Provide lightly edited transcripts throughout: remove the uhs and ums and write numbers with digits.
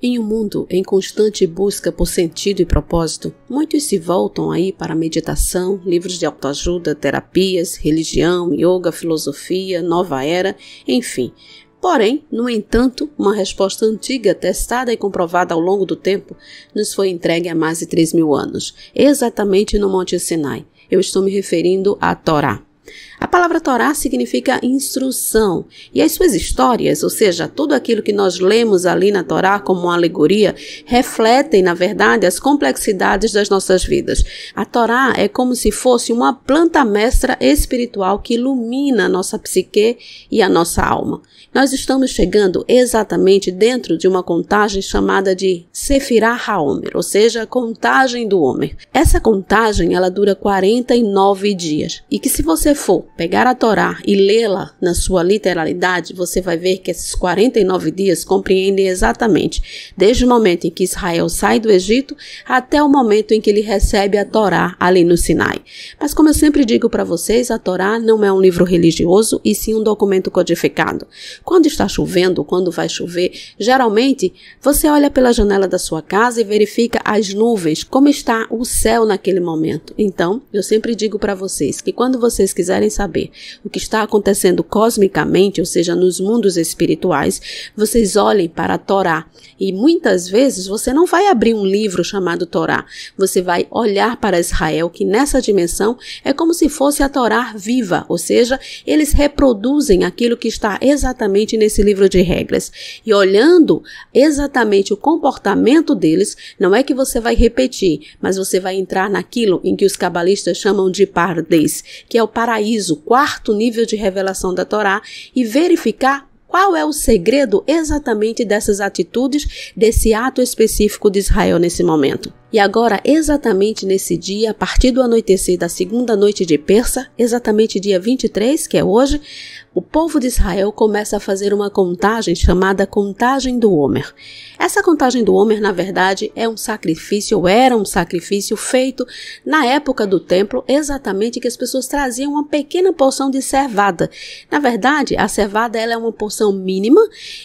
Em um mundo em constante busca por sentido e propósito, muitos se voltam aí para a meditação, livros de autoajuda, terapias, religião, yoga, filosofia, nova era, enfim. Porém, no entanto, uma resposta antiga, testada e comprovada ao longo do tempo, nos foi entregue há mais de 3.000 anos, exatamente no Monte Sinai. Eu estou me referindo à Torá. A palavra Torá significa instrução, e as suas histórias, ou seja, tudo aquilo que nós lemos ali na Torá como uma alegoria, refletem, na verdade, as complexidades das nossas vidas. A Torá é como se fosse uma planta mestra espiritual que ilumina a nossa psique e a nossa alma. Nós estamos chegando exatamente dentro de uma contagem chamada de Sefirah HaOmer, ou seja, a contagem do Homer. Essa contagem, ela dura 49 dias, e que se você for pegar a Torá e lê-la na sua literalidade, você vai ver que esses 49 dias compreendem exatamente desde o momento em que Israel sai do Egito até o momento em que ele recebe a Torá ali no Sinai. Mas como eu sempre digo para vocês, a Torá não é um livro religioso e sim um documento codificado. Quando está chovendo, quando vai chover, geralmente você olha pela janela da sua casa e verifica as nuvens, como está o céu naquele momento. Então, eu sempre digo para vocês que quando vocês quiserem saber o que está acontecendo cosmicamente, ou seja, nos mundos espirituais, vocês olhem para a Torá. E muitas vezes você não vai abrir um livro chamado Torá, você vai olhar para Israel, que nessa dimensão é como se fosse a Torá viva, ou seja, eles reproduzem aquilo que está exatamente nesse livro de regras. E olhando exatamente o comportamento deles, não é que você vai repetir, mas você vai entrar naquilo em que os cabalistas chamam de Pardes, que é o paraíso, quarto nível de revelação da Torá, e verificar qual é o segredo exatamente dessas atitudes, desse ato específico de Israel nesse momento. E agora, exatamente nesse dia, a partir do anoitecer da segunda noite de Persa, exatamente dia 23, que é hoje, o povo de Israel começa a fazer uma contagem chamada contagem do Homer. Essa contagem do Homer, na verdade, é um sacrifício, ou era um sacrifício feito na época do templo, exatamente que as pessoas traziam uma pequena porção de cevada. Na verdade, a cevada ela é uma porção mínima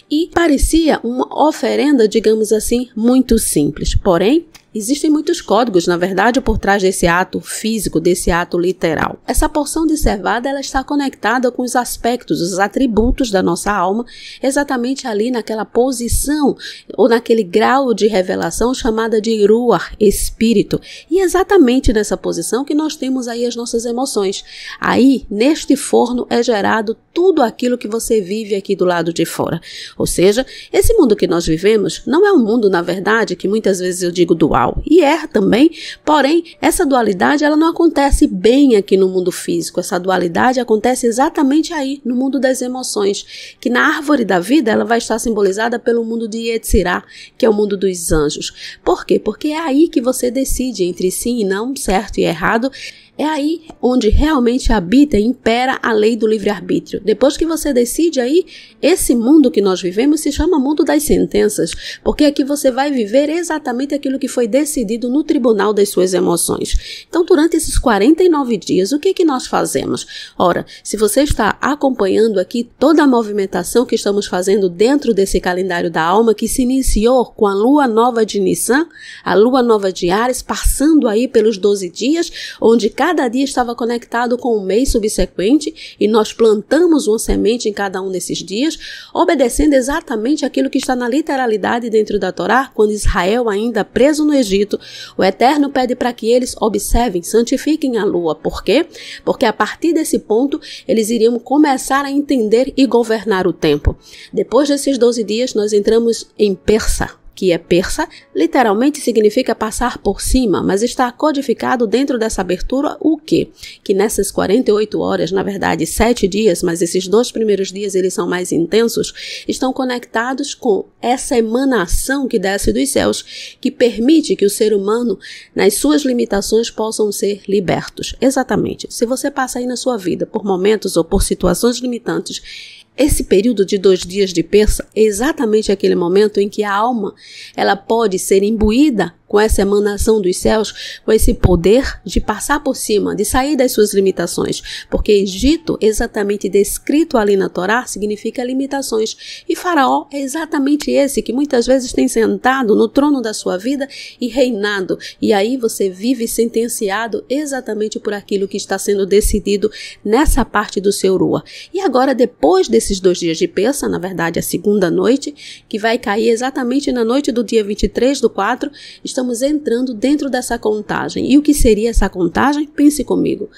e parecia uma oferenda, digamos assim, muito simples. Porém, existem muitos códigos, na verdade, por trás desse ato físico, desse ato literal. Essa porção de cevada, ela está conectada com os aspectos, os atributos da nossa alma, exatamente ali naquela posição, ou naquele grau de revelação chamada de Ruach, espírito. E exatamente nessa posição que nós temos aí as nossas emoções. Aí, neste forno, é gerado tudo aquilo que você vive aqui do lado de fora. Ou seja, esse mundo que nós vivemos não é um mundo, na verdade, que muitas vezes eu digo dual. E é também, porém, essa dualidade ela não acontece bem aqui no mundo físico. Essa dualidade acontece exatamente aí, no mundo das emoções, que na árvore da vida ela vai estar simbolizada pelo mundo de Yetzirah, que é o mundo dos anjos. Por quê? Porque é aí que você decide entre sim e não, certo e errado. É aí onde realmente habita e impera a lei do livre-arbítrio. Depois que você decide aí, esse mundo que nós vivemos se chama mundo das sentenças, porque aqui você vai viver exatamente aquilo que foi decidido no tribunal das suas emoções. Então, durante esses 49 dias, o que nós fazemos? Ora, se você está acompanhando aqui toda a movimentação que estamos fazendo dentro desse calendário da alma, que se iniciou com a lua nova de Nissan, a lua nova de Áries, passando aí pelos 12 dias, onde cada dia estava conectado com um mês subsequente e nós plantamos uma semente em cada um desses dias, obedecendo exatamente aquilo que está na literalidade dentro da Torá, quando Israel ainda preso no Egito, o Eterno pede para que eles observem, santifiquem a lua. Por quê? Porque a partir desse ponto eles iriam começar a entender e governar o tempo. Depois desses 12 dias nós entramos em Persa, que é persa, literalmente significa passar por cima, mas está codificado dentro dessa abertura o quê? Que nessas 48 horas, na verdade 7 dias, mas esses 2 primeiros dias eles são mais intensos, estão conectados com essa emanação que desce dos céus, que permite que o ser humano, nas suas limitações, possam ser libertos. Exatamente. Se você passa aí na sua vida por momentos ou por situações limitantes, esse período de 2 dias de Persa é exatamente aquele momento em que a alma ela pode ser imbuída com essa emanação dos céus, com esse poder de passar por cima, de sair das suas limitações. Porque Egito, exatamente descrito ali na Torá, significa limitações. E Faraó é exatamente esse que muitas vezes tem sentado no trono da sua vida e reinado. E aí você vive sentenciado exatamente por aquilo que está sendo decidido nessa parte do seu Rua. E agora, depois desses 2 dias de Pêssah, na verdade a segunda noite, que vai cair exatamente na noite do dia 23/4, estamos entrando dentro dessa contagem. E o que seria essa contagem? Pense comigo.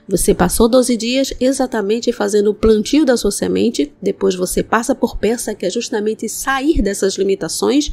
Você passou 12 dias exatamente fazendo o plantio da sua semente, depois você passa por Pêssah, que é justamente sair dessas limitações.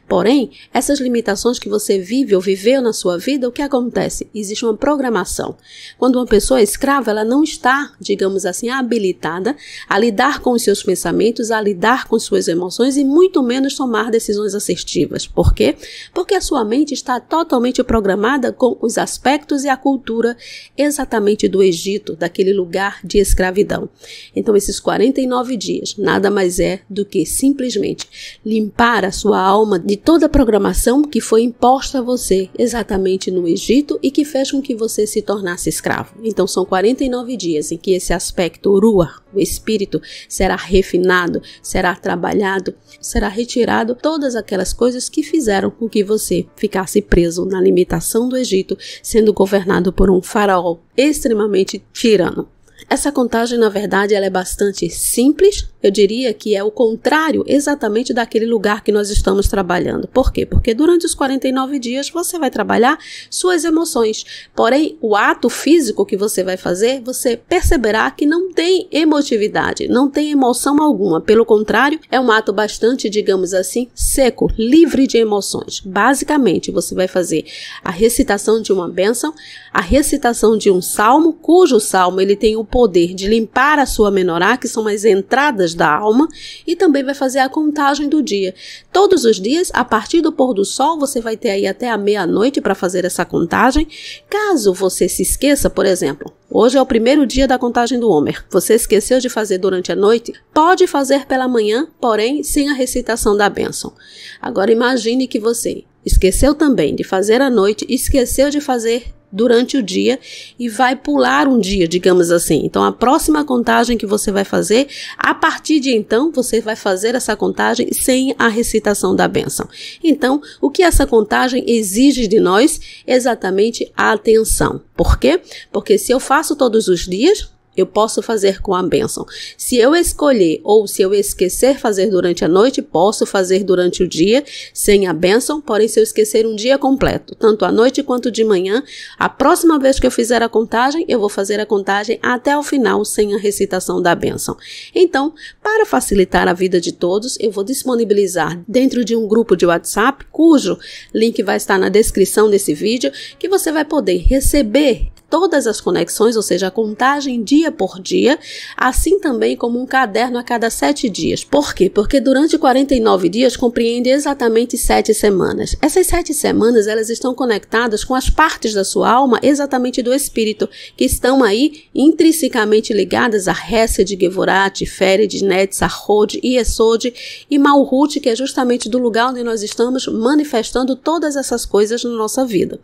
Porém, essas limitações que você vive ou viveu na sua vida, o que acontece? Existe uma programação. Quando uma pessoa é escrava, ela não está, digamos assim, habilitada a lidar com os seus pensamentos, a lidar com suas emoções e muito menos tomar decisões assertivas. Por quê? Porque a sua mente está totalmente programada com os aspectos e a cultura exatamente do Egito, daquele lugar de escravidão. Então, esses 49 dias nada mais é do que simplesmente limpar a sua alma de toda a programação que foi imposta a você exatamente no Egito e que fez com que você se tornasse escravo. Então, são 49 dias em que esse aspecto Rua, o espírito, será refinado, será trabalhado, será retirado todas aquelas coisas que fizeram com que você ficasse preso na limitação do Egito, sendo governado por um faraó extremamente tirano. Essa contagem, na verdade, ela é bastante simples. Eu diria que é o contrário exatamente daquele lugar que nós estamos trabalhando. Por quê? Porque durante os 49 dias você vai trabalhar suas emoções. Porém, o ato físico que você vai fazer, você perceberá que não tem emotividade, não tem emoção alguma. Pelo contrário, é um ato bastante, digamos assim, seco, livre de emoções. Basicamente, você vai fazer a recitação de uma bênção, a recitação de um salmo, cujo salmo ele tem o poder de limpar a sua menorá, que são as entradas da alma, e também vai fazer a contagem do dia. Todos os dias, a partir do pôr do sol, você vai ter aí até a meia-noite para fazer essa contagem. Caso você se esqueça, por exemplo, hoje é o primeiro dia da contagem do Homer, você esqueceu de fazer durante a noite, pode fazer pela manhã, porém sem a recitação da bênção. Agora imagine que você esqueceu também de fazer à noite, esqueceu de fazer durante o dia e vai pular um dia, digamos assim. Então, a próxima contagem que você vai fazer, a partir de então, você vai fazer essa contagem sem a recitação da bênção. Então, o que essa contagem exige de nós? Exatamente a atenção. Por quê? Porque se eu faço todos os dias, eu posso fazer com a bênção. Se eu escolher ou se eu esquecer fazer durante a noite, posso fazer durante o dia sem a bênção, porém se eu esquecer um dia completo, tanto à noite quanto de manhã, a próxima vez que eu fizer a contagem, eu vou fazer a contagem até o final sem a recitação da bênção. Então, para facilitar a vida de todos, eu vou disponibilizar dentro de um grupo de WhatsApp, cujo link vai estar na descrição desse vídeo, que você vai poder receber todas as conexões, ou seja, a contagem dia por dia, assim também como um caderno a cada 7 dias. Por quê? Porque durante 49 dias compreende exatamente 7 semanas. Essas 7 semanas, elas estão conectadas com as partes da sua alma, exatamente do espírito, que estão aí intrinsecamente ligadas a Hesed, Gevorat, Fered, Netzach, Yesod e Malhut, que é justamente do lugar onde nós estamos manifestando todas essas coisas na nossa vida.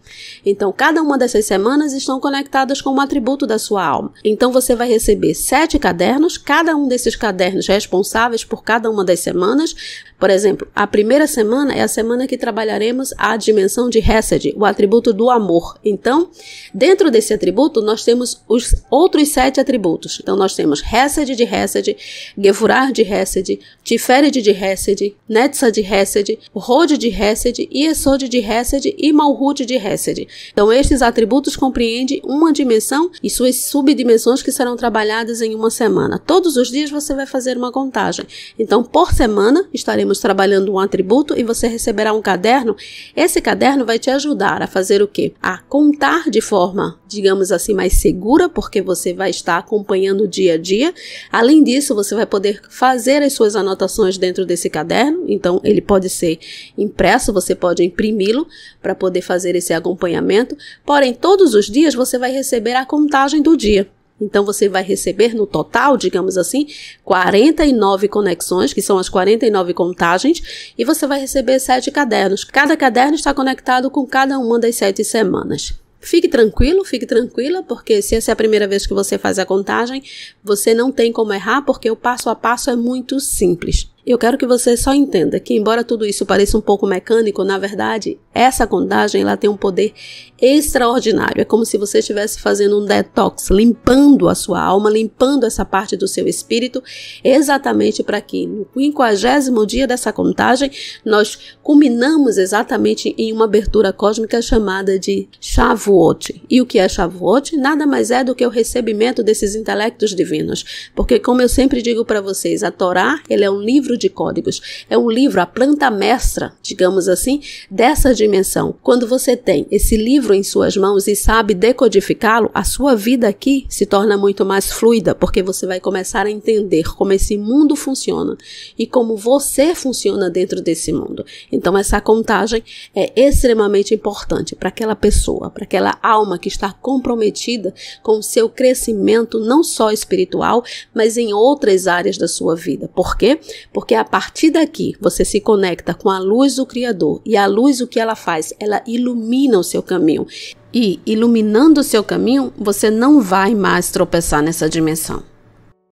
Então, cada uma dessas semanas estão conectadas com um atributo da sua alma. Então você vai receber 7 cadernos, cada um desses cadernos responsáveis por cada uma das semanas. Por exemplo, a primeira semana é a semana que trabalharemos a dimensão de Hesed, o atributo do amor. Então, dentro desse atributo, nós temos os outros 7 atributos. Então, nós temos Hesed de Hesed, Gevurar de Hesed, Tiferet de Hesed, Netzach de Hesed, Hod de Hesed, Yesod de Hesed e Malhut de Hesed. Então, estes atributos compreendem uma dimensão e suas subdimensões que serão trabalhadas em uma semana. Todos os dias você vai fazer uma contagem. Então, por semana, estaremos trabalhando um atributo e você receberá um caderno. Esse caderno vai te ajudar a fazer o quê? A contar de forma, digamos assim, mais segura, porque você vai estar acompanhando o dia a dia. Além disso, você vai poder fazer as suas anotações dentro desse caderno. Então, ele pode ser impresso, você pode imprimi-lo para poder fazer esse acompanhamento. Porém, todos os dias você vai receber a contagem do dia. Então você vai receber no total, digamos assim, 49 conexões, que são as 49 contagens, e você vai receber 7 cadernos. Cada caderno está conectado com cada uma das 7 semanas. Fique tranquilo, fique tranquila, porque se essa é a primeira vez que você faz a contagem, você não tem como errar, porque o passo a passo é muito simples. Eu quero que você só entenda que, embora tudo isso pareça um pouco mecânico, na verdade, essa contagem ela tem um poder extraordinário. É como se você estivesse fazendo um detox, limpando a sua alma, limpando essa parte do seu espírito, exatamente para que no 50º dia dessa contagem, nós culminamos exatamente em uma abertura cósmica chamada de Shavuot. E o que é Shavuot? Nada mais é do que o recebimento desses intelectos divinos. Porque, como eu sempre digo para vocês, a Torá, ele é um livro de códigos, é um livro, a planta mestra, digamos assim, dessa dimensão. Quando você tem esse livro em suas mãos e sabe decodificá-lo, a sua vida aqui se torna muito mais fluida, porque você vai começar a entender como esse mundo funciona e como você funciona dentro desse mundo. Então essa contagem é extremamente importante para aquela pessoa, para aquela alma que está comprometida com o seu crescimento, não só espiritual, mas em outras áreas da sua vida. Por quê? Porque a partir daqui você se conecta com a luz do Criador, e a luz, o que ela faz? Ela ilumina o seu caminho. E iluminando o seu caminho, você não vai mais tropeçar nessa dimensão.